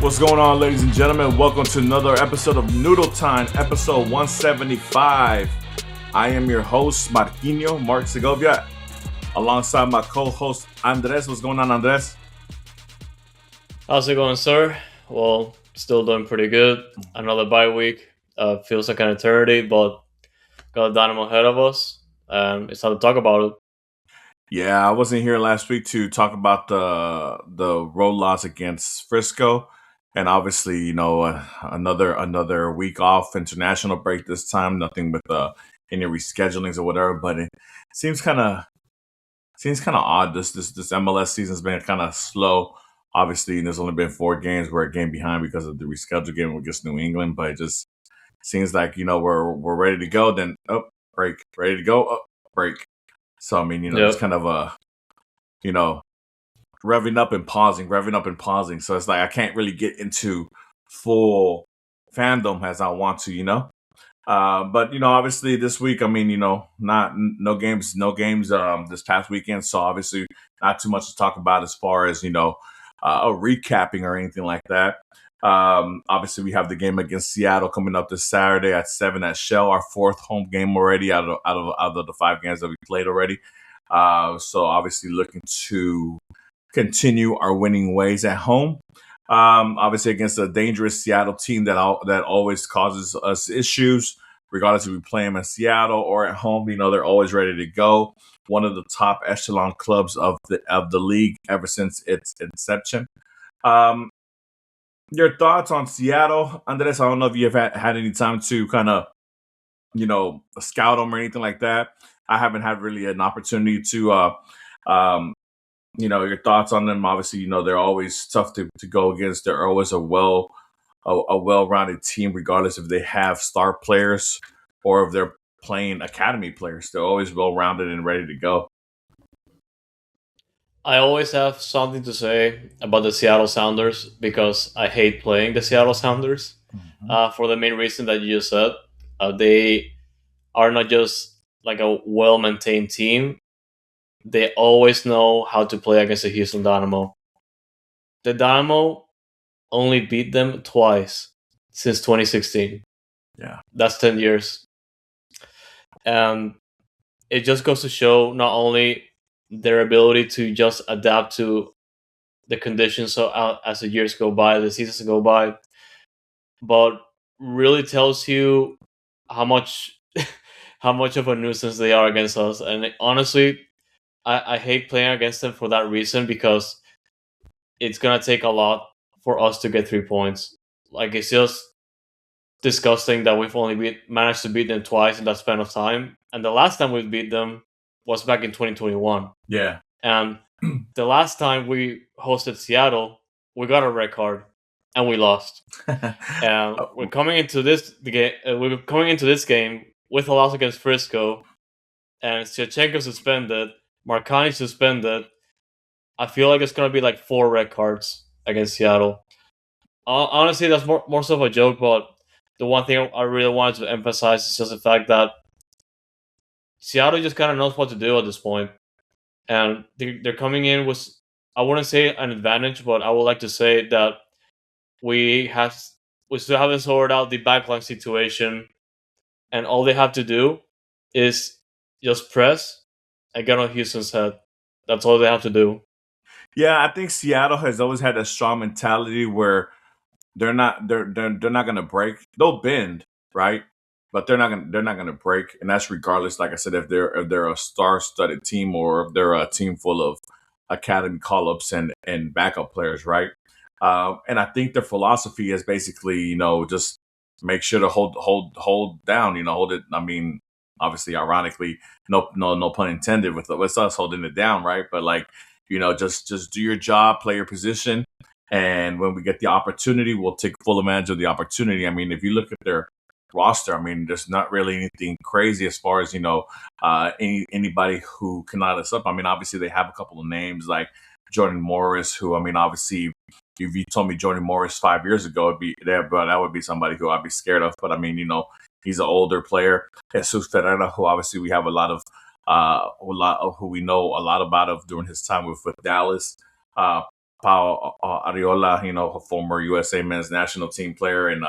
What's going on, ladies and gentlemen? Welcome to another episode of Noodle Time, episode 175. I am your host, Mark Segovia, alongside my co-host, Andrés. What's going on, Andrés? How's it going, sir? Well, still doing pretty good. Another bye week. Feels like an eternity, but got a Dynamo ahead of us. It's time to talk about it. Yeah, I wasn't here last week to talk about the road loss against Frisco, and obviously, another week off, international break this time. Nothing with any reschedulings or whatever, but it seems kind of odd. This MLS season's been kind of slow. Obviously, there's only been 4 games. We're a game behind because of the rescheduled game against New England, but it just seems like we're ready to go. Then break, ready to go, break. So I mean, it's kind of revving up and pausing. So it's like I can't really get into full fandom as I want to. But obviously this week, I mean, no games this past weekend. So obviously not too much to talk about as far as a recapping or anything like that. Obviously we have the game against Seattle coming up this Saturday at 7 at Shell, our 4th home game already out of the 5 games that we played already. So obviously looking to continue our winning ways at home. Obviously against a dangerous Seattle team that always causes us issues, regardless if we play them in Seattle or at home. They're always ready to go. One of the top echelon clubs of the league ever since its inception. Your thoughts on Seattle, Andres? I don't know if you have had any time to kind of, scout them or anything like that. I haven't had really an opportunity to, your thoughts on them. Obviously, they're always tough to go against. They're always a well-rounded team, regardless if they have star players or if they're playing academy players. They're always well-rounded and ready to go. I always have something to say about the Seattle Sounders because I hate playing the Seattle Sounders for the main reason that you just said. They are not just like a well-maintained team. They always know how to play against the Houston Dynamo. The Dynamo only beat them twice since 2016. Yeah. That's 10 years. And it just goes to show not only their ability to just adapt to the conditions as the years go by, the seasons go by, but really tells you how much of a nuisance they are against us. And honestly, I hate playing against them for that reason, because it's gonna take a lot for us to get 3 points. Like, it's just disgusting that we've only managed to beat them twice in that span of time. And the last time we beat them was back in 2021. Yeah. And the last time we hosted Seattle, we got a red card and we lost. And we're coming into this game with a loss against Frisco, and Shevchenko suspended, Marcani suspended. I feel like it's gonna be like 4 red cards against Seattle. Honestly, that's more so of a joke, but the one thing I really wanted to emphasize is just the fact that Seattle just kind of knows what to do at this point. And they're coming in with, I wouldn't say an advantage, but I would like to say that we still haven't sorted out the backline situation, and all they have to do is just press and get on Houston's head. That's all they have to do. Yeah, I think Seattle has always had a strong mentality where they're not gonna break. They'll bend, right? But they're not gonna break, and that's regardless. Like I said, if they're a star-studded team or if they're a team full of academy call-ups and backup players, right? And I think their philosophy is basically, just make sure to hold down, hold it. I mean, obviously, ironically, no pun intended with us holding it down, right? But like, just do your job, play your position, and when we get the opportunity, we'll take full advantage of the opportunity. I mean, if you look at their roster, I mean, there's not really anything crazy as far as anybody who can light us up. I mean, obviously they have a couple of names like Jordan Morris, who, I mean, obviously, if you told me Jordan Morris 5 years ago, it'd be there, but that would be somebody who I'd be scared of. But I mean, he's an older player. Jesus Ferreira, who obviously we have a lot of who we know a lot about during his time with Dallas. Pau Ariola, a former USA men's national team player, and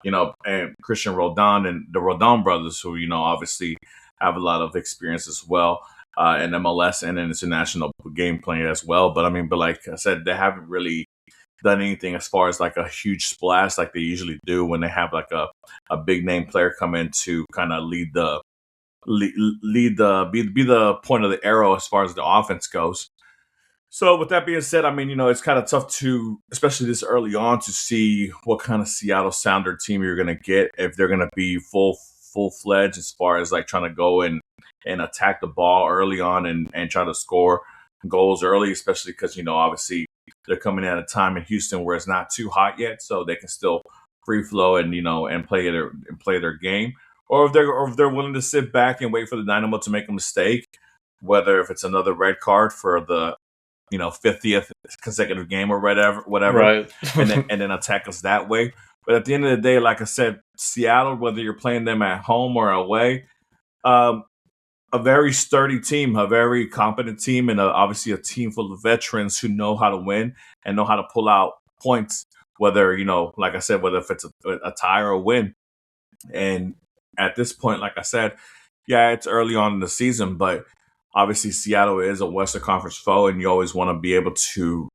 and Christian Rodon and the Rodon brothers, who obviously have a lot of experience as well in MLS and in international game playing as well. But like I said, they haven't really done anything as far as like a huge splash like they usually do when they have like a big name player come in to kind of lead, lead the be the point of the arrow as far as the offense goes. So with that being said, it's kind of tough to, especially this early on, to see what kind of Seattle Sounder team you're going to get, if they're going to be full fledged as far as like trying to go and attack the ball early on and try to score goals early, especially because obviously they're coming at a time in Houston where it's not too hot yet, so they can still free flow and play their game. Or if they're willing to sit back and wait for the Dynamo to make a mistake, whether if it's another red card for the 50th consecutive game or whatever, Right. and then attack us that way. But at the end of the day, like I said, Seattle, whether you're playing them at home or away, um, a very sturdy team, a very competent team, and obviously a team full of veterans who know how to win and know how to pull out points. Whether like I said, whether if it's a tie or a win. And at this point, like I said, yeah, it's early on in the season, but obviously Seattle is a Western Conference foe, and you always want to be able to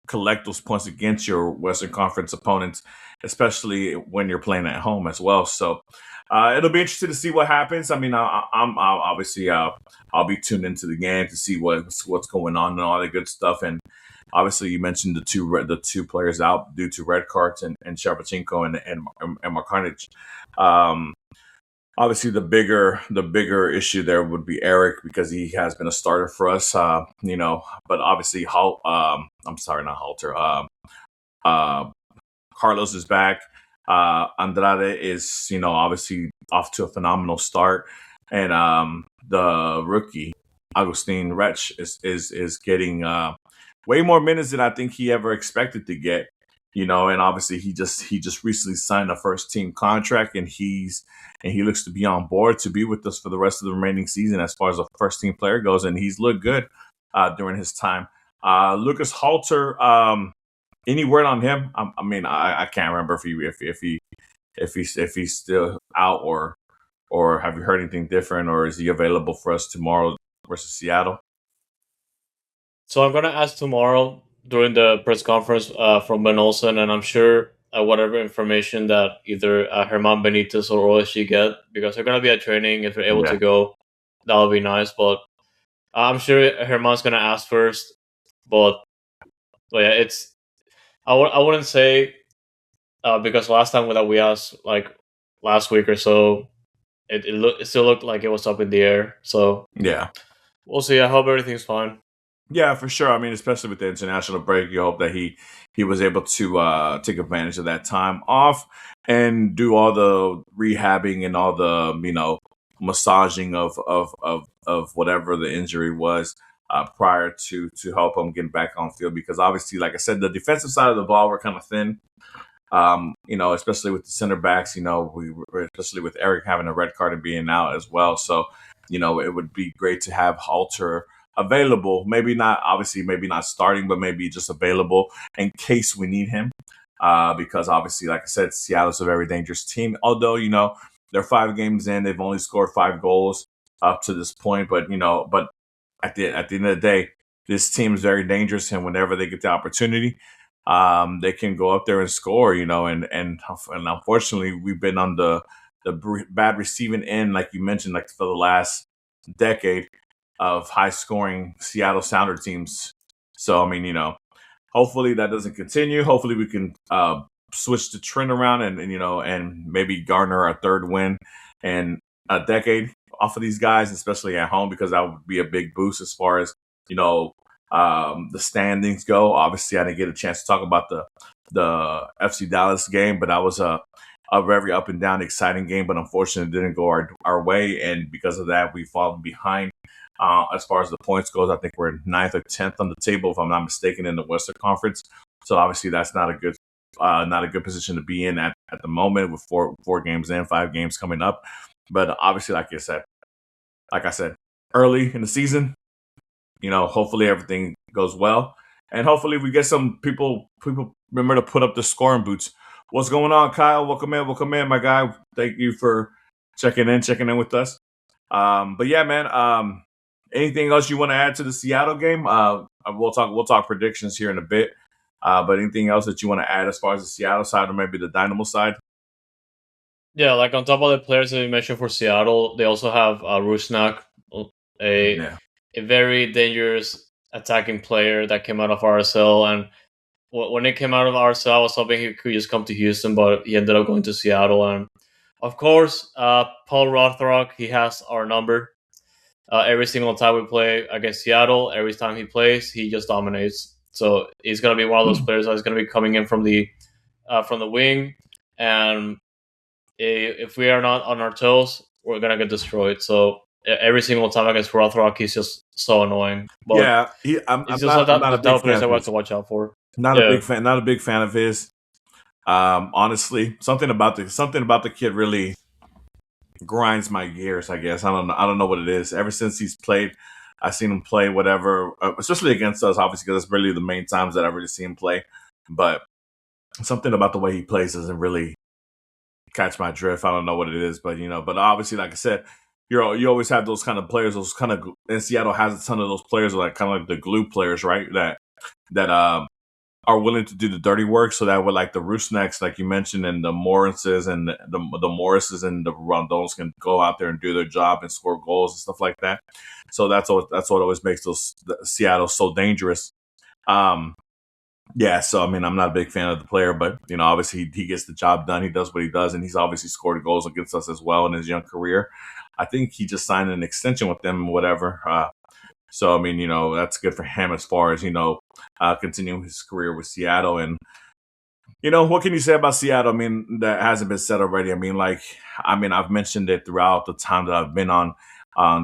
collect those points against your Western Conference opponents, especially when you're playing at home as well. So it'll be interesting to see what happens. I'll obviously I'll be tuned into the game to see what's going on and all that good stuff. And obviously, you mentioned the two players out due to red cards and Shabachenko and Markarnic. Obviously, the bigger issue there would be Eric, because he has been a starter for us. But obviously, I'm sorry, not Halter. Uh, Carlos is back. Andrade is, obviously off to a phenomenal start, and the rookie Agustin Rech is getting way more minutes than I think he ever expected to get. And obviously he just recently signed a first team contract, and he looks to be on board to be with us for the rest of the remaining season as far as a first team player goes, and he's looked good during his time. Lucas Halter, any word on him? I can't remember if he's still out, or have you heard anything different, or is he available for us tomorrow versus Seattle? So I'm gonna ask tomorrow during the press conference from Ben Olsen, and I'm sure whatever information that either Herman Benitez or OSG get, because they're gonna be at training. If they're able to Yeah. go, that would be nice. But I'm sure Herman's gonna ask first. But yeah, I wouldn't say because last time that we asked, like last week or so, it still looked like it was up in the air. So Yeah. we'll see. I hope everything's fine. Yeah, for sure. Especially with the international break, you hope that he was able to take advantage of that time off and do all the rehabbing and all the massaging of whatever the injury was prior to help him get back on field. Because obviously, like I said, the defensive side of the ball were kind of thin. Especially with the center backs, especially with Eric having a red card and being out as well. So, it would be great to have Halter available. Maybe not, obviously, maybe not starting, but maybe just available in case we need him. Because obviously, like I said, Seattle's a very dangerous team. Although, they're 5 games in, they've only scored 5 goals up to this point. But at the end of the day, this team is very dangerous, and whenever they get the opportunity, they can go up there and score, and unfortunately, we've been on the bad receiving end, like you mentioned, like for the last decade of high scoring Seattle Sounder teams. So, hopefully that doesn't continue. Hopefully we can switch the trend around and maybe garner our third win in a decade off of these guys, especially at home, because that would be a big boost as far as, the standings go. Obviously, I didn't get a chance to talk about the FC Dallas game, but that was a very up and down, exciting game. But unfortunately, it didn't go our way, and because of that, we've fallen behind as far as the points goes. I think we're 9th or 10th on the table, if I'm not mistaken, in the Western Conference. So obviously, that's not a good position to be in at the moment with four games in, 5 games coming up. But obviously, like I said, early in the season. Hopefully everything goes well. and hopefully we get some people remember to put up the scoring boots. What's going on, Kyle? Welcome in, my guy. Thank you for checking in with us. But yeah, man. Anything else you want to add to the Seattle game? We'll talk predictions here in a bit. But anything else that you want to add as far as the Seattle side or maybe the Dynamo side? Yeah, like on top of the players that you mentioned for Seattle, they also have Rusnak, a Yeah. a very dangerous attacking player that came out of RSL. And when he came out of RSL, I was hoping he could just come to Houston, but he ended up going to Seattle. And of course, Paul Rothrock, he has our number. Every single time we play against Seattle, every time he plays, he just dominates. So he's gonna be one of those players that's gonna be coming in from the wing, and if we are not on our toes, we're gonna get destroyed. So every single time against Rothrock, he's just so annoying. But Yeah, it's just like I'm that not the a type big of players fan that of we have his. to watch out for. Not a Yeah, big fan. Not a big fan of his. Honestly, something about the kid really grinds my gears. I guess I don't know what it is. Ever since he's played, I've seen him play whatever, especially against us, obviously, because it's really the main times that I really see him play. But something about the way he plays doesn't really catch my drift. I don't know what it is, but but obviously, like I said, you always have those kind of players. Those kind of and Seattle has a ton of those players, like kind of like the glue players, right? That are willing to do the dirty work, so that way, like the Rusnaks, like you mentioned, and the Morrises and the Morrises and the Rondos can go out there and do their job and score goals and stuff like that. So that's what always makes Seattle so dangerous. Um, yeah, so I mean, I'm not a big fan of the player, but obviously he gets the job done. He does what he does, and he's obviously scored goals against us as well in his young career. I think he just signed an extension with them, whatever. So I mean, that's good for him as far as continuing his career with Seattle. And what can you say about Seattle? I mean, that hasn't been said already. I mean, I've mentioned it throughout the time that I've been on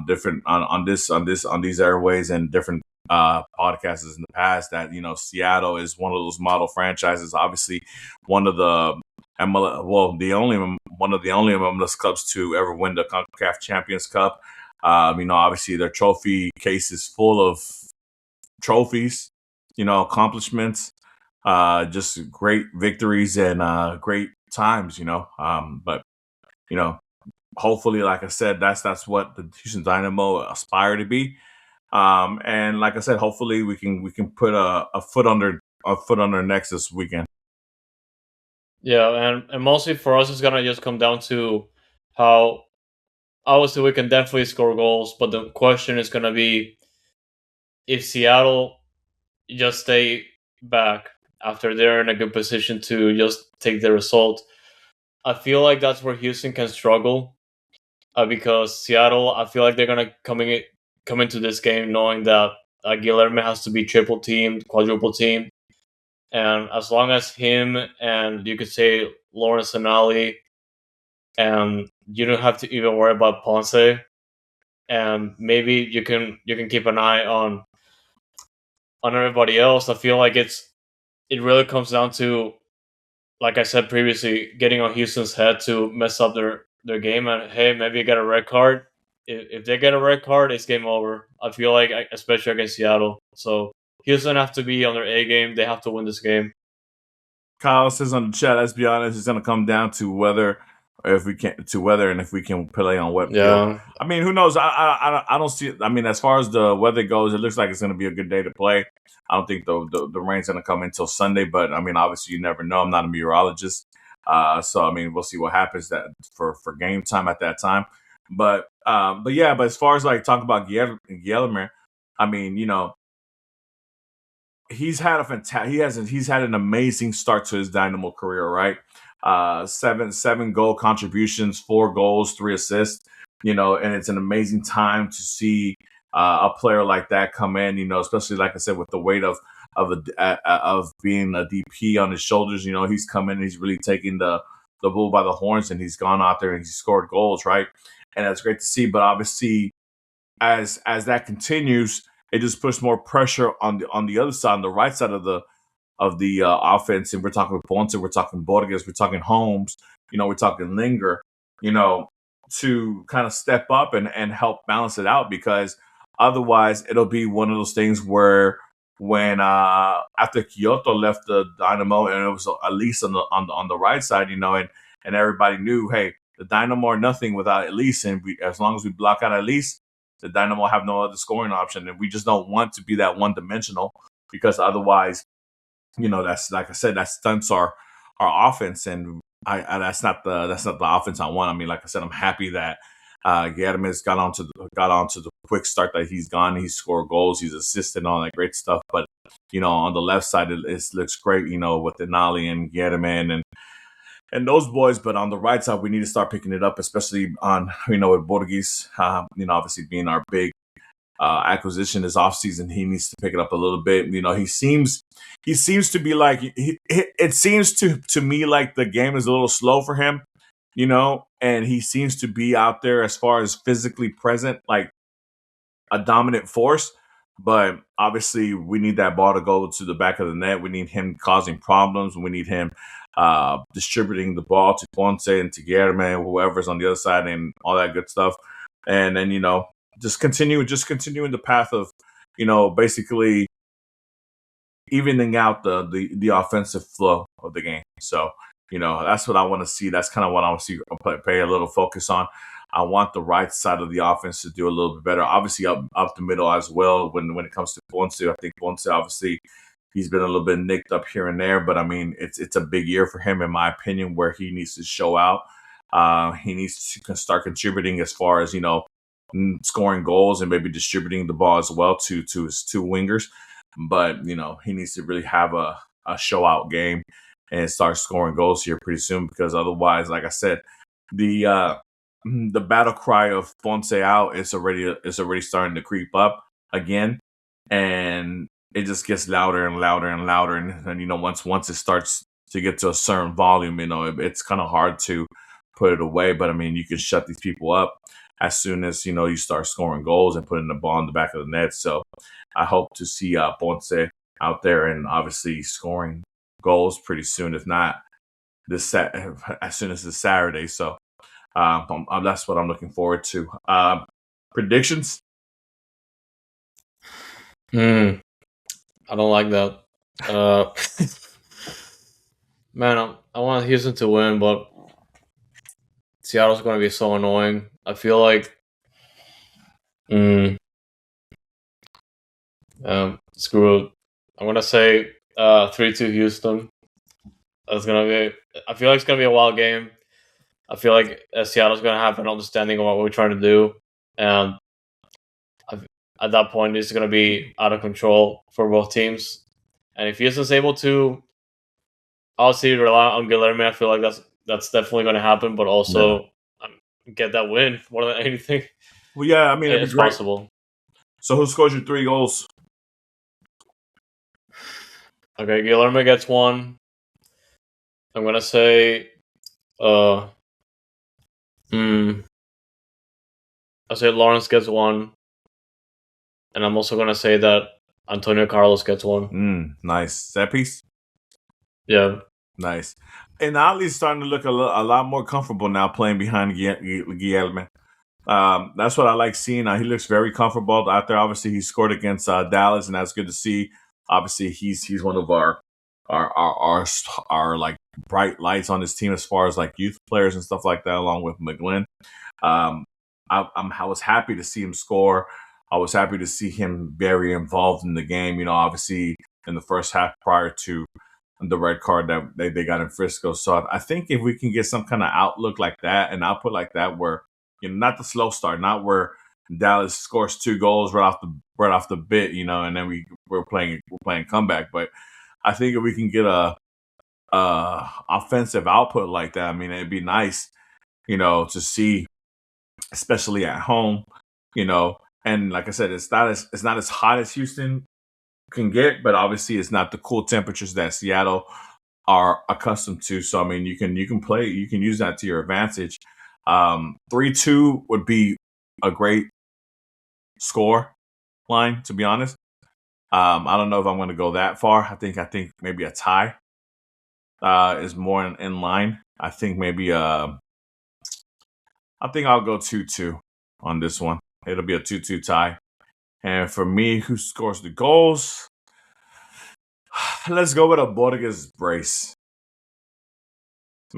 different on these airways and different podcasts in the past that Seattle is one of those model franchises. Obviously, one of the the only one of the only MLS clubs to ever win the CONCACAF Champions Cup. Obviously their trophy case is full of trophies, accomplishments, just great victories and great times, but you know, hopefully, like I said, that's what the Houston Dynamo aspire to be. And like I said, hopefully we can put a foot on their necks this weekend. yeah, and mostly for us, it's gonna just come down to how obviously we can definitely score goals, but the question is gonna be if Seattle just stay back after they're in a good position to just take the result. I feel like that's where Houston can struggle because Seattle, I feel like they're gonna come into this game knowing that Guillermo has to be triple teamed, quadruple teamed, and as long as him and you could say Lawrence Anali, and you don't have to even worry about Ponce, and maybe you can keep an eye on everybody else. I feel like it really comes down to, like I said previously, getting on Houston's head to mess up their game. And hey, maybe you get a red card. If they get a red card, it's game over. I feel like, especially against Seattle. So Houston have to be on their A game. They have to win this game. Kyle says on the chat, let's be honest, it's going to come down to whether and if we can play on wet field. Yeah, I mean, who knows? I don't see. I mean, as far as the weather goes, it looks like it's going to be a good day to play. I don't think the rain's going to come until Sunday, but I mean, obviously, you never know. I'm not a meteorologist, so I mean, we'll see what happens that for game time at that time. But yeah, but as far as like talking about Guillermo, I mean, he's had an amazing start to his Dynamo career, right? Seven goal contributions, 4 goals, 3 assists. And it's an amazing time to see a player like that come in. Especially like I said, with the weight of being a DP on his shoulders. He's come in, he's really taking the bull by the horns, and he's gone out there and he's scored goals, right? And that's great to see. But obviously, as that continues, it just puts more pressure on the other side, on the right side of the offense. And we're talking Ponce, we're talking Borges, we're talking Holmes, we're talking Linger, to kind of step up and help balance it out, because otherwise it'll be one of those things where when after Kyoto left the Dynamo, and it was at least on the right side, and everybody knew, hey, the Dynamo are nothing without Elise, and as long as we block out Elise, the Dynamo have no other scoring option, and we just don't want to be that one dimensional because otherwise, that's like I said, that stunts our offense, and I that's not the offense I want. I mean, like I said, I'm happy that Guillermo's got onto the quick start that he's gone. He scored goals, he's assisted, all that great stuff. But on the left side, it looks great. With Denali and Guillermo and those boys. But on the right side, we need to start picking it up, especially on with Borges. Obviously being our big acquisition this offseason, he needs to pick it up a little bit. He seems to be like it seems to me like the game is a little slow for him, and he seems to be out there as far as physically present, like a dominant force. But obviously, we need that ball to go to the back of the net. We need him causing problems. We need him distributing the ball to Ponce and to Guillermo, whoever's on the other side, and all that good stuff. And then just continuing the path of basically evening out the offensive flow of the game. So that's what I want to see. That's kind of what I want to see pay a little focus on. I want the right side of the offense to do a little bit better. Obviously up the middle as well. When it comes to Ponce, I think Ponce, obviously he's been a little bit nicked up here and there, but I mean it's a big year for him in my opinion, where he needs to show out. He needs to start contributing as far as scoring goals and maybe distributing the ball as well to his two wingers. But he needs to really have a show out game and start scoring goals here pretty soon, because otherwise, like I said, the battle cry of Ponce out is already starting to creep up again, and it just gets louder and louder and louder. And once it starts to get to a certain volume, it's kind of hard to put it away. But I mean, you can shut these people up as soon as you start scoring goals and putting the ball in the back of the net. So I hope to see Ponce out there and obviously scoring goals pretty soon, if not as soon as this Saturday. So that's what I'm looking forward to. Predictions? I don't like that. Man, I want Houston to win, but Seattle's going to be so annoying. I feel like screw it. I'm going to say 3-2 Houston. That's going to be... I feel like it's going to be a wild game. I feel like Seattle's going to have an understanding of what we're trying to do. And at that point, it's going to be out of control for both teams. And if Houston's able to obviously rely on Guillermo, I feel like that's definitely going to happen. But also get that win more than anything. Well, yeah, I mean, it's possible. So who scores your 3 goals? Okay, Guillermo gets 1. I'm going to say... I say Lawrence gets 1. And I'm also going to say that Antonio Carlos gets 1. Nice. Set piece? Yeah. Nice. And Ali's starting to look a lot more comfortable now playing behind Guillermo. That's what I like seeing. He looks very comfortable out there. Obviously, he scored against Dallas, and that's good to see. Obviously, he's one of our like bright lights on this team as far as like youth players and stuff like that, along with McGlynn. I was happy to see him score. I was happy to see him very involved in the game. Obviously in the first half prior to the red card that they got in Frisco. So I think if we can get some kind of outlook like that and output like that, where not the slow start, not where Dallas scores 2 goals right off the bit, and then we're playing comeback. But I think if we can get a offensive output like that, I mean, it'd be nice, to see, especially at home, And like I said, it's not as hot as Houston can get, but obviously it's not the cool temperatures that Seattle are accustomed to. So I mean, you can use that to your advantage. 3-2 would be a great score line, to be honest. I don't know if I'm going to go that far. I think maybe a tie is more in line. I think maybe I think I'll go 2-2 on this one. It'll be a 2-2 tie. And for me, who scores the goals? Let's go with a Borges brace.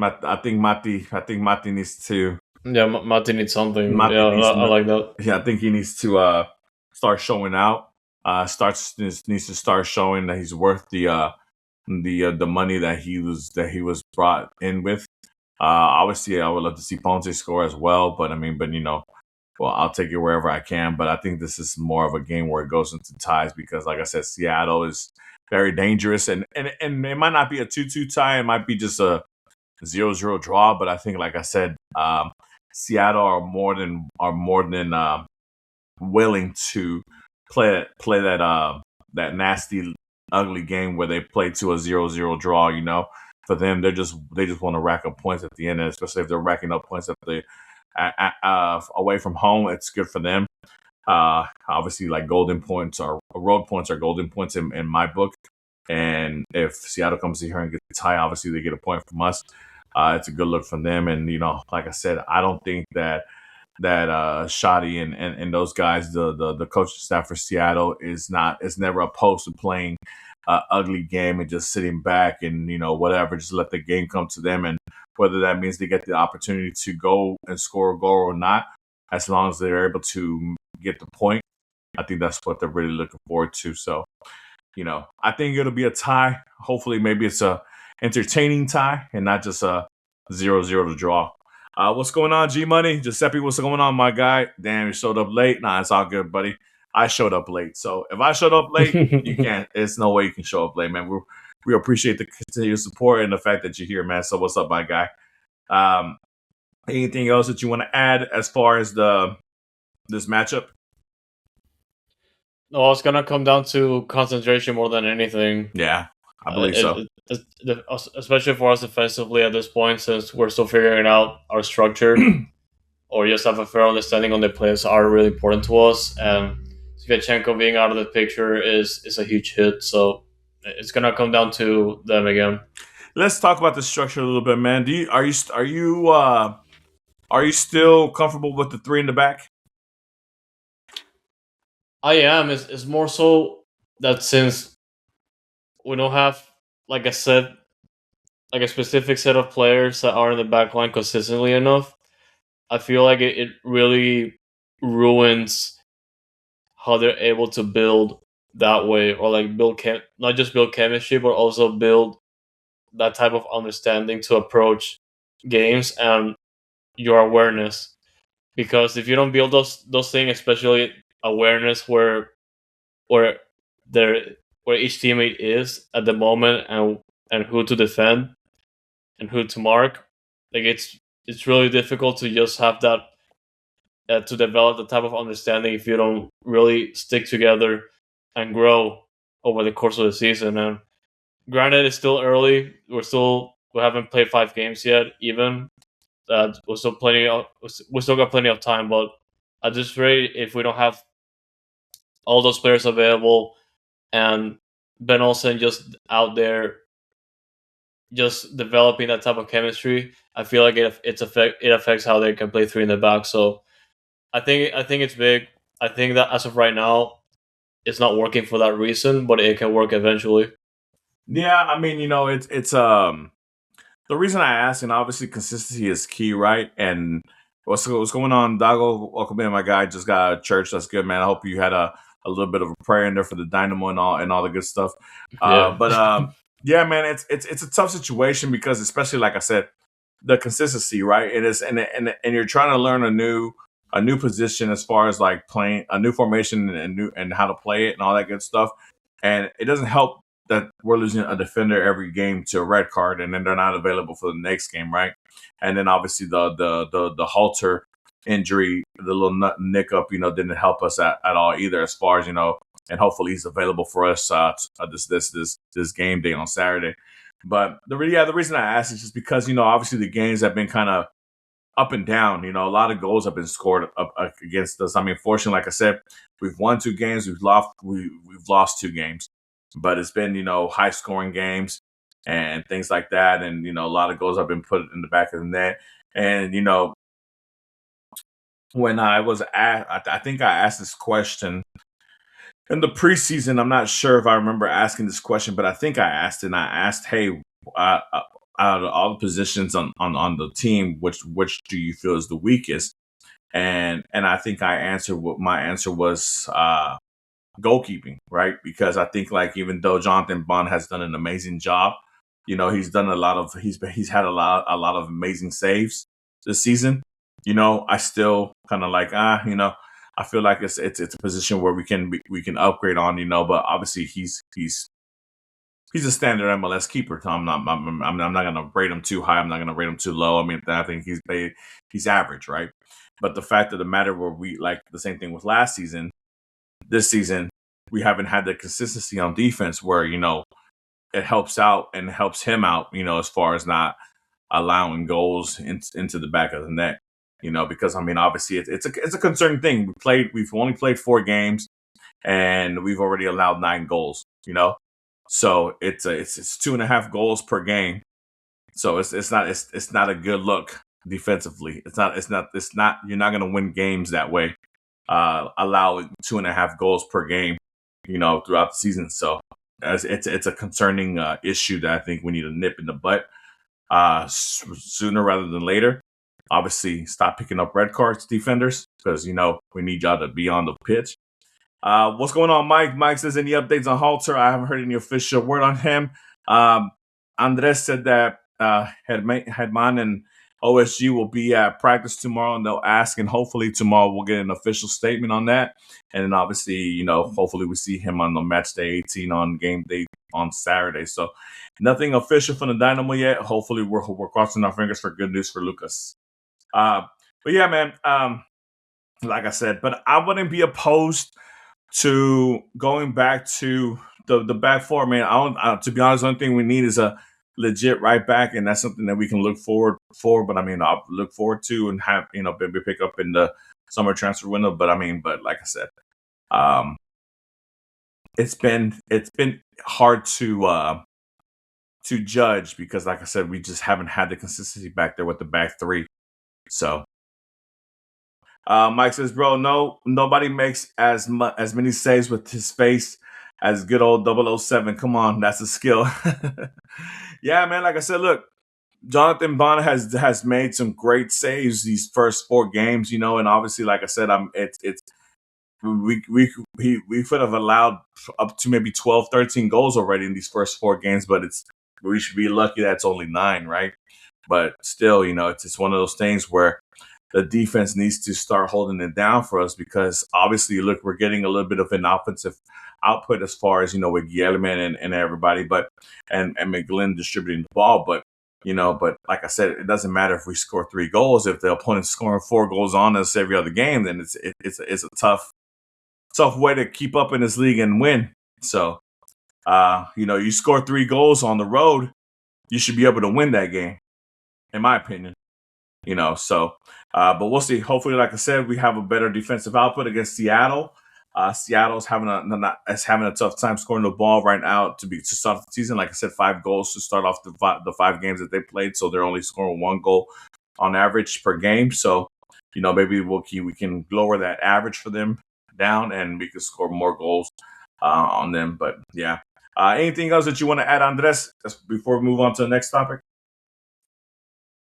I think Mati needs to. Yeah, Mati needs something. Mati Yeah, needs I to. like that. Yeah, I think he needs to start showing out. Needs to start showing that he's worth the money that he was brought in with. Obviously, I would love to see Ponce score as well, but I mean, well, I'll take it wherever I can. But I think this is more of a game where it goes into ties because, like I said, Seattle is very dangerous, and it might not be a 2-2 tie. It might be just a 0-0 draw. But I think, like I said, Seattle are more than willing to play that nasty, ugly game where they play to a 0-0 draw. For them, they just want to rack up points at the end, and especially if they're racking up points away from home, it's good for them. Obviously, like golden points or road points are golden points in my book. And if Seattle comes here and gets a tie, obviously they get a point from us. It's a good look for them. And like I said, I don't think that Shotty and those guys, the coaching staff for Seattle is never opposed to playing ugly game and just sitting back and whatever, just let the game come to them. And whether that means they get the opportunity to go and score a goal or not, as long as they're able to get the point, I think that's what they're really looking forward to. So, I think it'll be a tie. Hopefully, maybe it's a entertaining tie and not just a 0-0 to draw. What's going on, G Money? Giuseppe, what's going on, my guy? Damn, you showed up late. Nah, it's all good, buddy. I showed up late. So if I showed up late, you can't. It's no way you can show up late, man. We appreciate the continued support and the fact that you're here, man. So what's up, my guy? Um, Anything else that you want to add as far as this matchup? No, it's gonna come down to concentration more than anything. Yeah, I believe so. Especially for us offensively at this point, since we're still figuring out our structure or just have a fair understanding on the players are really important to us. And Svechenko being out of the picture is a huge hit. So it's gonna come down to them again. Let's talk about the structure a little bit, man. Are you still comfortable with the three in the back? I am. It's more so that since we don't have like a set, like a specific set of players that are in the back line consistently enough, I feel like it really ruins how they're able to build that way, or like not just build chemistry, but also build that type of understanding to approach games and your awareness. Because if you don't build those things, especially awareness where there where each teammate is at the moment and who to defend and who to mark, like it's really difficult to just have that to develop the type of understanding if you don't really stick together and grow over the course of the season. And granted, it's still early. We haven't played 5 games yet. Even we still got plenty of time. But at this rate, if we don't have all those players available and Ben Olsen just out there just developing that type of chemistry, I feel like it affects how they can play three in the back. So I think it's big. I think that as of right now, it's not working for that reason, but it can work eventually. Yeah, I mean, it's the reason I ask, and obviously consistency is key, right? And what's going on, Dago? Welcome in, my guy. Just got out of church. That's good, man. I hope you had a little bit of a prayer in there for the Dynamo and all the good stuff. Yeah. But yeah, man, it's a tough situation because especially like I said, the consistency, right? It is, and you're trying to learn a new position as far as like playing a new formation and how to play it and all that good stuff. And it doesn't help that we're losing a defender every game to a red card, and then they're not available for the next game, right? And then obviously the halter injury, the little nick up, didn't help us at all either, as far as and hopefully he's available for us this game day on Saturday. But the reason I asked is just because obviously the games have been kind of up and down. A lot of goals have been scored up against us. I mean, fortunately, like I said, we've won 2 games, we've lost 2 games, but it's been high scoring games and things like that, and a lot of goals have been put in the back of the net. And when I was asked, I think I asked this question In the preseason, I'm not sure if I remember asking this question, but I think I asked, and I asked, "Hey, out of all the positions on the team, which do you feel is the weakest?" And I think I answered what my answer was goalkeeping, right? Because I think like even though Jonathan Bond has done an amazing job, he's done a lot of he's had a lot of amazing saves this season. I still kind of like I feel like it's a position where we can upgrade on, but obviously he's a standard MLS keeper. So I'm not gonna rate him too high. I'm not gonna rate him too low. I mean, I think he's average, right? But the fact of the matter, where we like the same thing with last season, this season we haven't had the consistency on defense where it helps out and helps him out. As far as not allowing goals into the back of the net. Because I mean, obviously it's a concerning thing. We've only played 4 games and we've already allowed 9 goals. So it's 2.5 goals per game. So it's not a good look defensively. It's not you're not gonna win games that way. Allowing 2.5 goals per game, throughout the season. So it's a concerning issue that I think we need to nip in the butt sooner rather than later. Obviously, stop picking up red cards, defenders, because we need y'all to be on the pitch. What's going on, Mike? Mike says, any updates on Halter? I haven't heard any official word on him. Andres said that Hedman and OSG will be at practice tomorrow, and they'll ask, and hopefully tomorrow we'll get an official statement on that. And then obviously, hopefully we see him on the match day 18 on game day on Saturday. So nothing official from the Dynamo yet. Hopefully we're crossing our fingers for good news for Lucas. But yeah, man. Like I said, but I wouldn't be opposed to going back to the back four, man. To be honest, the only thing we need is a legit right back, and that's something that we can look forward for. But I mean, I'll look forward to and have maybe pick up in the summer transfer window. But I mean, like I said, um, it's been hard to judge because, like I said, we just haven't had the consistency back there with the back three. So Mike says, bro, no, nobody makes as many saves with his face as good old 007. Come on, that's a skill. Yeah, man. Like I said, look, Jonathan Bond has made some great saves these first 4 games, and obviously, like I said, it's we could have allowed up to maybe 12, 13 goals already in these first 4 games, but we should be lucky that's only 9, right? But still, it's one of those things where the defense needs to start holding it down for us because obviously, look, we're getting a little bit of an offensive output as far as, with Guillermin and everybody, and McGlynn distributing the ball. But like I said, it doesn't matter if we score 3 goals. If the opponent's scoring 4 goals on us every other game, then it's a tough way to keep up in this league and win. So, you score 3 goals on the road, you should be able to win that game, in my opinion. But we'll see. Hopefully, like I said, we have a better defensive output against Seattle. Seattle's having a tough time scoring the ball right now to start the season. Like I said, 5 goals to start off the 5 games that they played, so they're only scoring 1 goal on average per game. So, maybe we can lower that average for them down, and we can score more goals on them. But yeah, anything else that you want to add, Andres, before we move on to the next topic?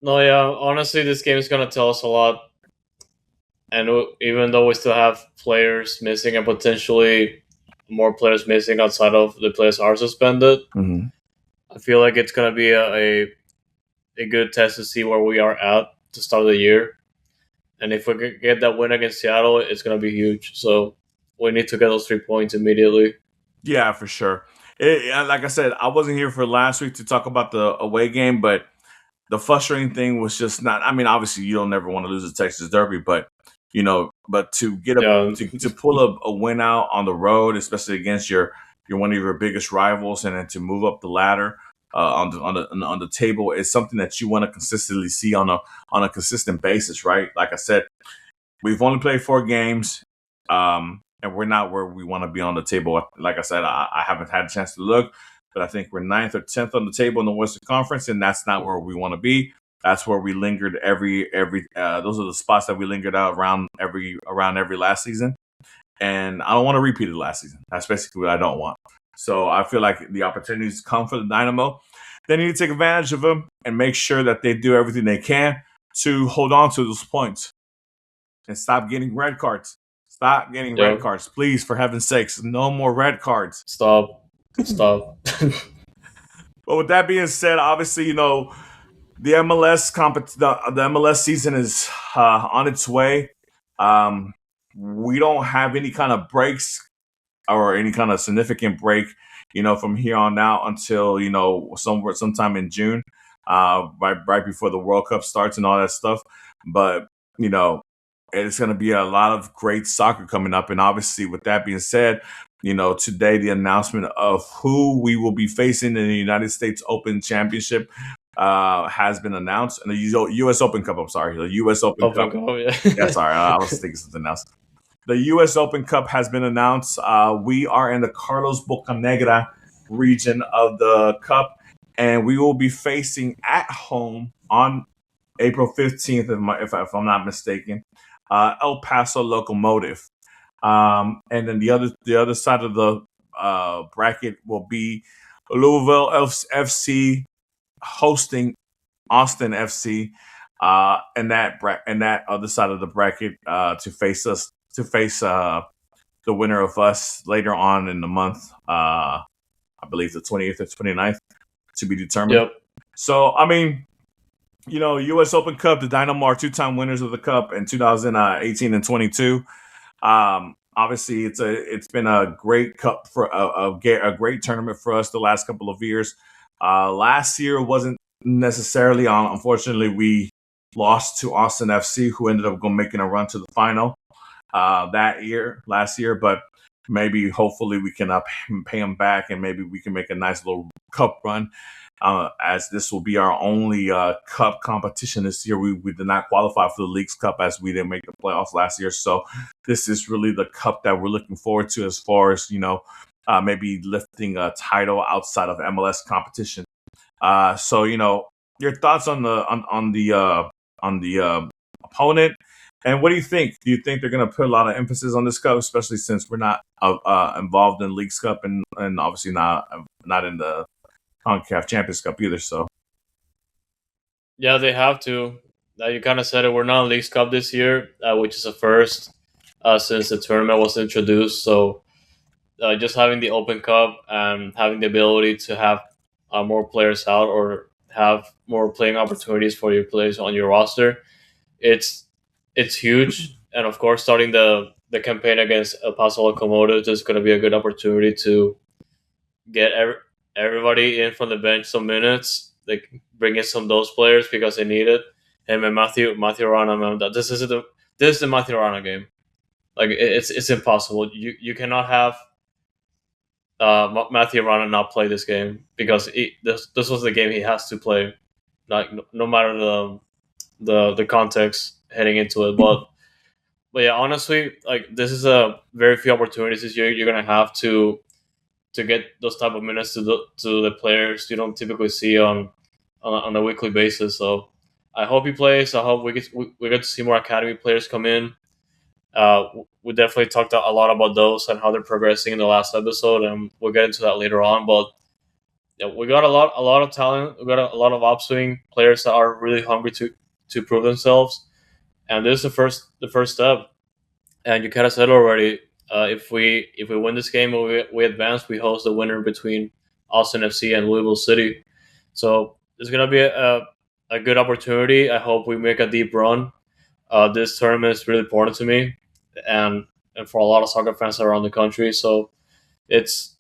No, yeah. Honestly, this game is gonna tell us a lot. And even though we still have players missing and potentially more players missing outside of the players are suspended, Mm-hmm. I feel like it's gonna be a good test to see where we are at to start the year. And if we could get that win against Seattle, it's gonna be huge. So we need to get those 3 points immediately. Yeah, for sure. Like I said, I wasn't here for last week to talk about the away game, but the frustrating thing was just not. I mean, obviously, you don't never want to lose the Texas Derby, but but to get Yeah, to pull a win out on the road, especially against your one of your biggest rivals, and then to move up the ladder on the table is something that you want to consistently see on a consistent basis, right? Like I said, we've only played 4 games, and we're not where we want to be on the table. Like I said, I haven't had a chance to look, but I think we're 9th or 10th on the table in the Western Conference, and that's not where we want to be. That's where we lingered every. Those are the spots that we lingered out around every last season. and I don't want to repeat it last season. That's basically what I don't want. So I feel like the opportunities come for the Dynamo. They need to take advantage of them and make sure that they do everything they can to hold on to those points and stop getting red cards. Stop getting red Yep. cards, please, for heaven's sakes. No more red cards. Stop. Stop. But with that being said, obviously, the the MLS season is on its way. Um, we don't have any kind of breaks or any kind of significant break, from here on out until sometime in June, right before the World Cup starts and all that stuff. But you know, it's going to be a lot of great soccer coming up, and obviously, with that being said, today the announcement of who we will be facing in the United States Open Championship has been announced, and the U.S. Open Cup. I'm sorry, the U.S. Open Open Cup. go. Yeah. Yeah, sorry, I was thinking something else. The U.S. Open Cup has been announced. We are in the Carlos Bocanegra region of the Cup, and we will be facing at home on April 15th, if I'm not mistaken, El Paso Locomotive. And then the other side of the bracket will be Louisville FC hosting Austin FC, and that other side of the bracket to face the winner of us later on in the month. I believe the 20th or 29th to be determined. Yep. So I mean, U.S. Open Cup, the Dynamo are two-time winners of the Cup in 2018 and 22. Obviously, it's been a great cup for a great tournament for us the last couple of years. Last year wasn't necessarily on. Unfortunately, we lost to Austin FC, who ended up making a run to the final last year. But maybe, hopefully, we can pay them back, and maybe we can make a nice little cup run. As this will be our only cup competition this year. We did not qualify for the Leagues Cup as we didn't make the playoffs last year. So this is really the cup that we're looking forward to as far as, maybe lifting a title outside of MLS competition. So, your thoughts on the opponent, and what do you think? Do you think they're going to put a lot of emphasis on this cup, especially since we're not involved in Leagues Cup and obviously not in the CONCACAF Champions Cup either? So Yeah, they have to. You kind of said it. We're not in Leagues Cup this year, which is a first since the tournament was introduced. So just having the Open Cup and having the ability to have more players out or have more playing opportunities for your players on your roster, it's huge. And of course, starting the campaign against El Paso Locomotive is going to be a good opportunity to get everybody in from the bench some minutes. Like bring in some of those players because they need it. And man, Matthew Rana, man, this is the Matthew Rana game. Like it's impossible. You cannot have Matthew Rana not play this game because this was the game he has to play. Like no matter the context heading into it, but yeah, honestly, like this is a very few opportunities this year you're gonna have to get those type of minutes to the players you don't typically see on a weekly basis. So I hope he plays. I hope we get to see more academy players come in. We definitely talked a lot about those and how they're progressing in the last episode, and we'll get into that later on. But yeah, we got a lot of talent. We got a lot of upswing players that are really hungry to prove themselves, and this is the first step. And you kind of said already, if we win this game, we advance. We host the winner between Austin FC and Louisville City. So it's gonna be a good opportunity. I hope we make a deep run. This tournament is really important to me, and for a lot of soccer fans around the country. So it's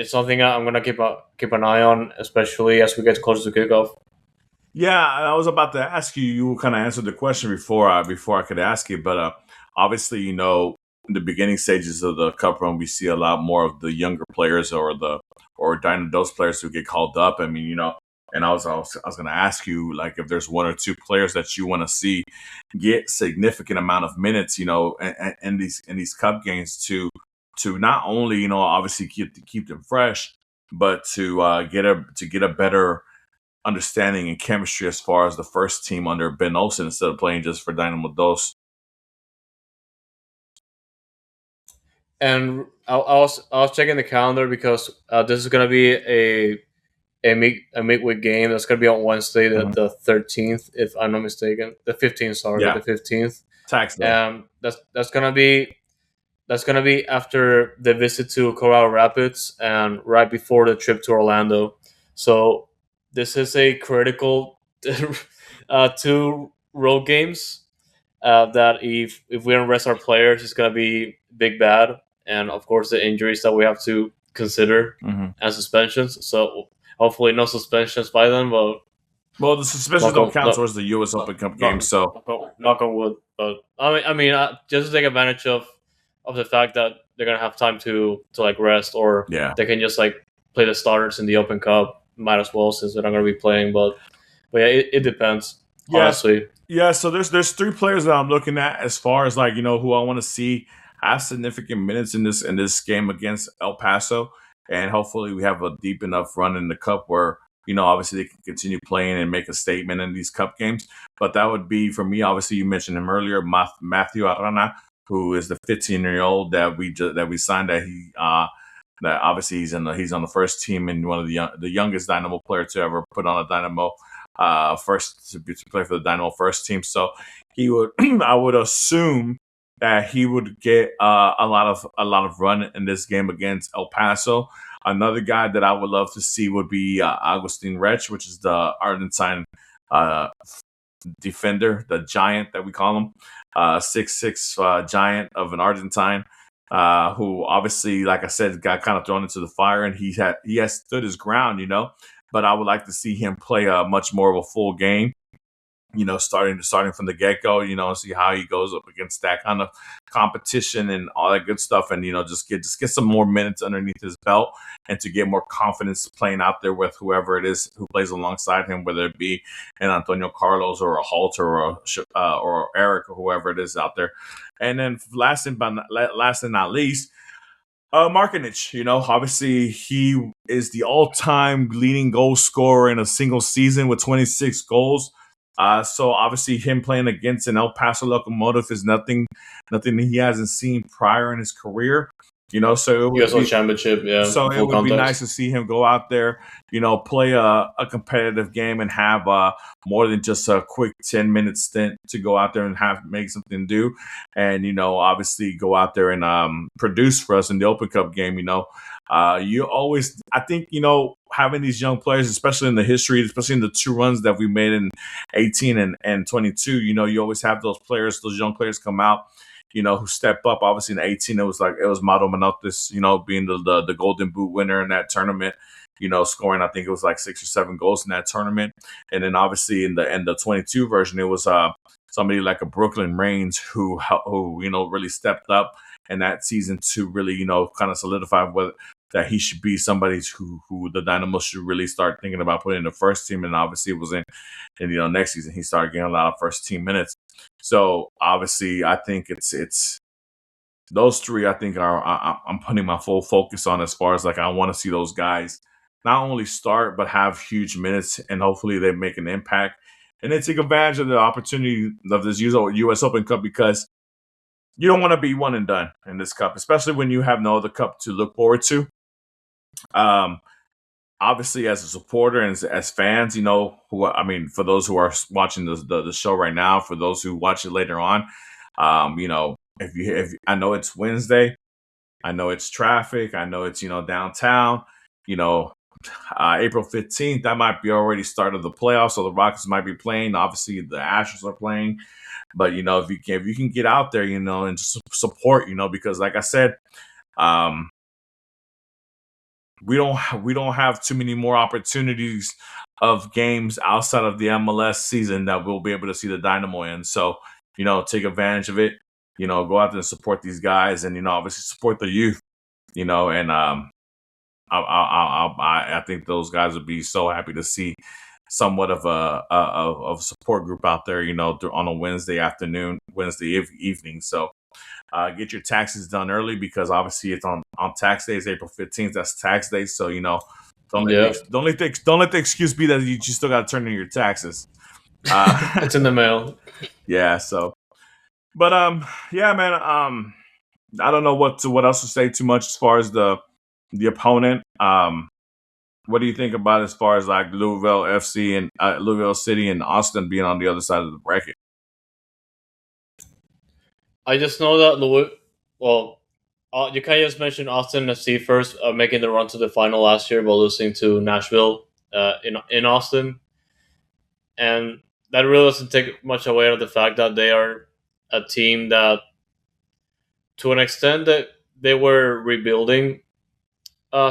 something I'm gonna keep an eye on, especially as we get closer to kickoff. yeah, I was about to ask you. You kind of answered the question before I could ask you, but obviously, in the beginning stages of the cup run, we see a lot more of the younger players or those players who get called up. I mean, and I was going to ask you, like, if there's one or two players that you want to see get significant amount of minutes, in these cup games to not only, obviously keep them fresh, but to get a better understanding and chemistry as far as the first team under Ben Olsen instead of playing just for Dynamo Dos. I was checking the calendar because this is gonna be a midweek game that's gonna be on Wednesday, Mhm. the 13th, if I'm not mistaken, the 15th. Sorry, Yeah, the 15th. tax day. That's gonna be after the visit to Colorado Rapids and right before the trip to Orlando. So this is a critical two road games that if we don't rest our players, it's gonna be big bad, and of course the injuries that we have to consider Hmm. and suspensions. So hopefully no suspensions by then, but Well, the suspensions knock don't on count no, towards the U.S. Open Cup game, knock, so knock on wood. But just to take advantage of the fact that they're gonna have time to like rest, or yeah. they can just like play the starters in the Open Cup. Might as well since they're not gonna be playing. But yeah, it depends Yes, honestly. yeah. So there's three players that I'm looking at as far as like who I want to see have significant minutes in this game against El Paso, and hopefully we have a deep enough run in the cup where obviously they can continue playing and make a statement in these cup games. But that would be for me. Obviously, you mentioned him earlier, Matthew Arana, who is the 15-year-old that we signed that obviously he's on the first team and one of the youngest Dynamo player to ever put on a Dynamo first to play for the Dynamo first team. So he would, I would assume that he would get a lot of run in this game against El Paso. Another guy that I would love to see would be Agustin Rech, which is the Argentine uh, defender, the giant that we call him, 6'6" giant of an Argentine. Who obviously, like I said, got kind of thrown into the fire, and he has stood his ground. But I would like to see him play a much more of a full game. Starting from the get go. See how he goes up against that kind of competition and all that good stuff, and just get some more minutes underneath his belt, and to get more confidence playing out there with whoever it is who plays alongside him, whether it be an Antonio Carlos or a Halter or Eric or whoever it is out there. And then last and not least, Markinich, obviously he is the all-time leading goal scorer in a single season with 26 goals. So obviously him playing against an El Paso Locomotive is nothing that he hasn't seen prior in his career. So it would USL be Championship, yeah, so in it full would be nice context. to see him go out there, play a competitive game and have more than just a quick 10-minute stint to go out there and have make something do, and obviously go out there and produce for us in the Open Cup game. You always, I think, having these young players, especially in the history, especially in the two runs that we made in 18 and 22, you always have those young players come out, who step up. Obviously in 18, it was Mauro Manotas, being the Golden Boot winner in that tournament, scoring, I think it was like 6 or 7 goals in that tournament. And then obviously in the 22 version, it was somebody like a Brooklyn Reigns who really stepped up in that season to really, kind of solidify whether that he should be somebody who the Dynamo should really start thinking about putting in the first team. And obviously it was in next season he started getting a lot of first team minutes. So obviously, I think it's those three. I think I'm putting my full focus on as far as like I want to see those guys not only start but have huge minutes, and hopefully they make an impact and then take advantage of the opportunity of this U.S. Open Cup, because you don't want to be one and done in this cup, especially when you have no other cup to look forward to. Um, Obviously, as a supporter and as fans, for those who are watching the show right now, for those who watch it later on, if I know it's Wednesday, I know it's traffic, I know it's downtown, you know, April 15th, that might be already start of the playoffs, so the Rockets might be playing. Obviously, the Astros are playing, but if you can get out there, and just support, because like I said, um, we don't have too many more opportunities of games outside of the MLS season that we'll be able to see the Dynamo in. So, take advantage of it. Go out there and support these guys, and obviously support the youth. And I think those guys would be so happy to see somewhat of a support group out there. On a Wednesday afternoon, Wednesday evening. So get your taxes done early, because obviously it's on tax days, April 15th. That's tax day. So, Yeah, don't let the excuse be that you still got to turn in your taxes. Uh, it's in the mail. yeah. So, but yeah, man. I don't know what else to say too much as far as the opponent. What do you think about as far as like Louisville FC and Louisville City and Austin being on the other side of the bracket? I just know that Louis. Well, you kind of just mentioned Austin FC first, making the run to the final last year, but losing to Nashville in Austin, and that really doesn't take much away of the fact that they are a team that, to an extent, that they were rebuilding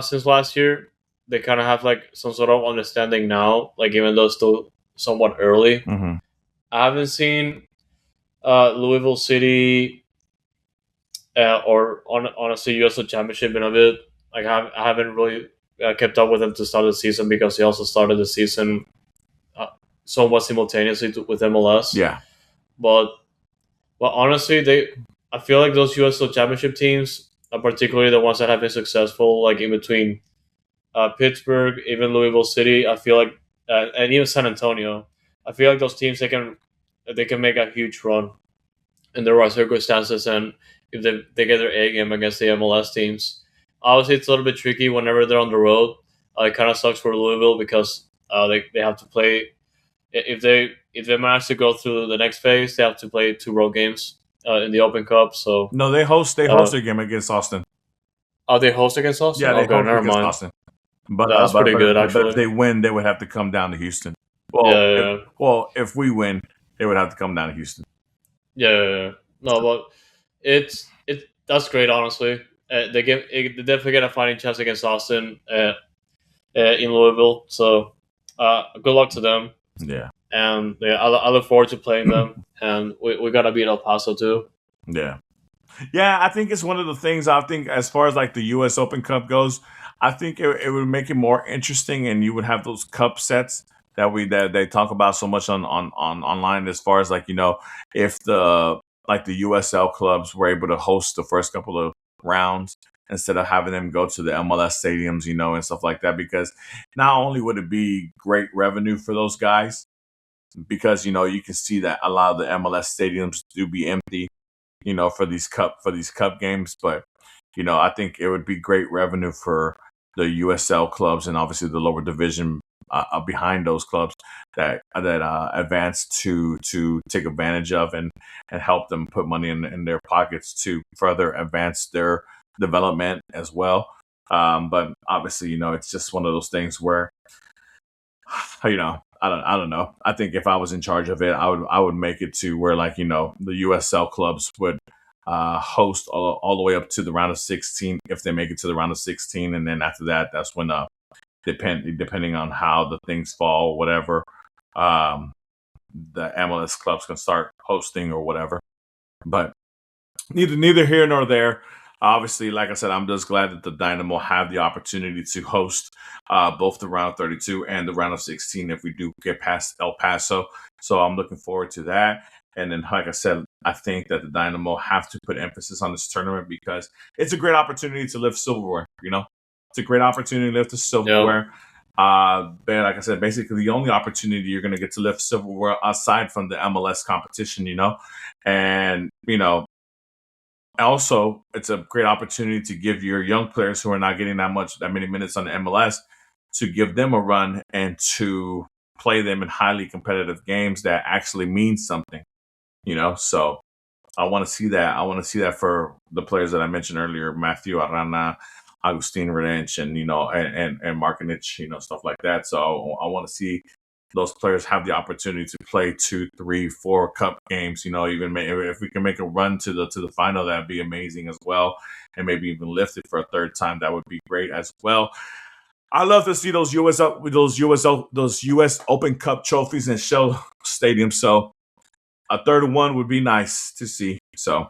since last year. They kind of have like some sort of understanding now, like even though it's still somewhat early. Mm-hmm. I haven't seen Louisville City or honestly USL Championship in a bit. Like I haven't really kept up with them to start the season because they also started the season uh, somewhat simultaneously with MLS. Yeah. But honestly, I feel like those USL Championship teams, particularly the ones that have been successful, like in between Pittsburgh, even Louisville City, I feel like, and even San Antonio, I feel like those teams they can make a huge run in the right circumstances, and if they get their A game against the MLS teams. Obviously, it's a little bit tricky whenever they're on the road. It kind of sucks for Louisville because they have to play if they manage to go through the next phase, they have to play two road games in the Open Cup. So, No, they host uh, a game against Austin. are they host against Austin? Yeah, they Okay, host never against mind. Austin. But That's pretty good, but if actually. they win, they would have to come down to Houston. Yeah, Well, yeah, yeah. if we win, they would have to come down to Houston. Yeah, yeah, yeah. No, but that's great. Honestly, they definitely get a fighting chance against Austin in Louisville. So, good luck to them. Yeah. And yeah, I look forward to playing them. And we gotta beat El Paso too. Yeah. Yeah, I think it's one of the things. I think as far as like the U.S. Open Cup goes, I think it would make it more interesting, and you would have those cup sets that they talk about so much on online. As far as like if the USL clubs were able to host the first couple of rounds instead of having them go to the MLS stadiums, and stuff like that, because not only would it be great revenue for those guys, because you can see that a lot of the MLS stadiums do be empty for these cup games. But I think it would be great revenue for the USL clubs and obviously the lower division behind those clubs that advance to take advantage of and help them put money in their pockets to further advance their development as well. But obviously, it's just one of those things where I don't know. I think if I was in charge of it, I would make it to where like the USL clubs would host all the way up to the round of 16 if they make it to the round of 16, and then after that, that's when depending on how the things fall, whatever, um, the MLS clubs can start hosting or whatever. But neither here nor there. Obviously, like I said, I'm just glad that the Dynamo have the opportunity to host both the round of 32 and the round of 16 if we do get past El Paso. So I'm looking forward to that. And then, like I said, I think that the Dynamo have to put emphasis on this tournament because it's a great opportunity to lift silverware. It's a great opportunity to lift the Yeah, silverware. But like I said, basically the only opportunity you're going to get to lift silverware aside from the MLS competition. And also, it's a great opportunity to give your young players who are not getting that many minutes on the MLS to give them a run and to play them in highly competitive games that actually mean something. So I want to see that. I want to see that for the players that I mentioned earlier, Matthew Arana, Agustin Redench, and and Markinich, stuff like that. So I want to see those players have the opportunity to play 2, 3, 4 cup games. Even if we can make a run to the final, that'd be amazing as well, and maybe even lift it for a third time. That would be great as well. I love to see those US Open Cup trophies in Shell Stadium. So a third one would be nice to see. So